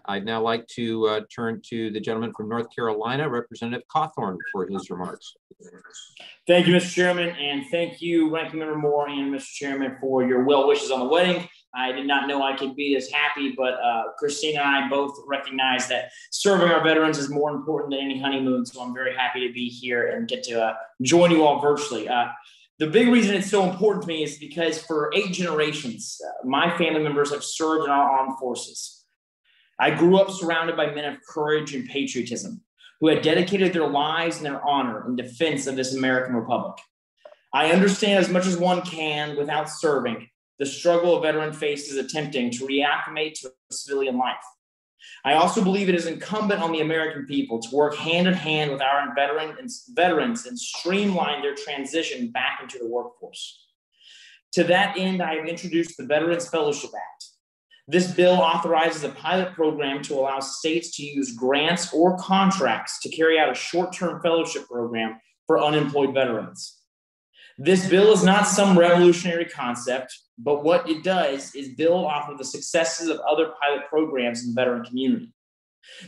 I'd now like to turn to the gentleman from North Carolina, Representative Cawthorn, for his remarks. Thank you, Mr. Chairman, and thank you, Ranking Member Moore and Mr. Chairman, for your well wishes on the wedding. I did not know I could be this happy, but Christina and I both recognize that serving our veterans is more important than any honeymoon, so I'm very happy to be here and get to join you all virtually. The big reason it's so important to me is because for 8 generations, my family members have served in our armed forces. I grew up surrounded by men of courage and patriotism who had dedicated their lives and their honor in defense of this American Republic. I understand as much as one can without serving the struggle a veteran faces attempting to reacclimate to civilian life. I also believe it is incumbent on the American people to work hand in hand with our veterans and streamline their transition back into the workforce. To that end, I have introduced the Veterans Fellowship Act. This bill authorizes a pilot program to allow states to use grants or contracts to carry out a short-term fellowship program for unemployed veterans. This bill is not some revolutionary concept, but what it does is build off of the successes of other pilot programs in the veteran community.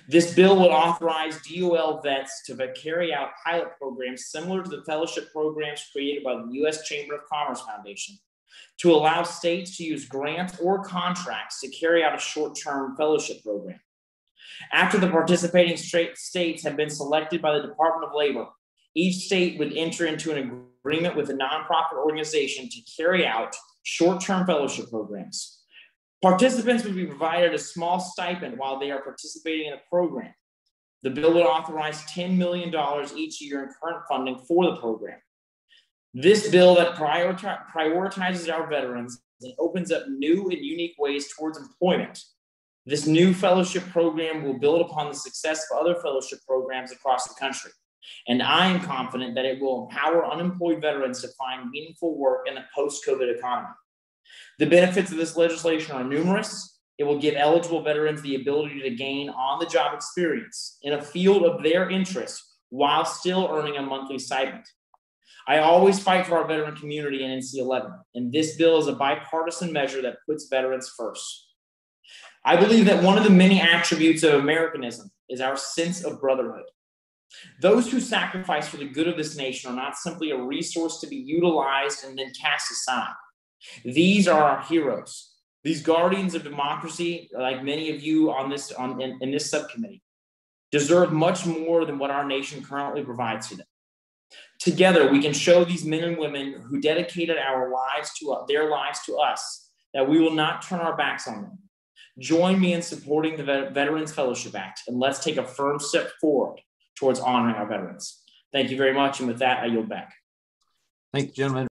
This bill would authorize DOL vets to carry out pilot programs similar to the fellowship programs created by the U.S. Chamber of Commerce Foundation, to allow states to use grants or contracts to carry out a short-term fellowship program. After the participating states have been selected by the Department of Labor, each state would enter into an agreement with a nonprofit organization to carry out short-term fellowship programs. Participants would be provided a small stipend while they are participating in the program. The bill would authorize $10 million each year in current funding for the program. This bill that prioritizes our veterans and opens up new and unique ways towards employment. This new fellowship program will build upon the success of other fellowship programs across the country. And I am confident that it will empower unemployed veterans to find meaningful work in the post-COVID economy. The benefits of this legislation are numerous. It will give eligible veterans the ability to gain on-the-job experience in a field of their interest while still earning a monthly stipend. I always fight for our veteran community in NC-11, and this bill is a bipartisan measure that puts veterans first. I believe that one of the many attributes of Americanism is our sense of brotherhood. Those who sacrifice for the good of this nation are not simply a resource to be utilized and then cast aside. These are our heroes. These guardians of democracy, like many of you in this subcommittee, deserve much more than what our nation currently provides to them. Together, we can show these men and women who dedicated their lives to us that we will not turn our backs on them. Join me in supporting the Veterans Fellowship Act, and let's take a firm step forward towards honoring our veterans. Thank you very much, and with that, I yield back. Thank you, gentlemen.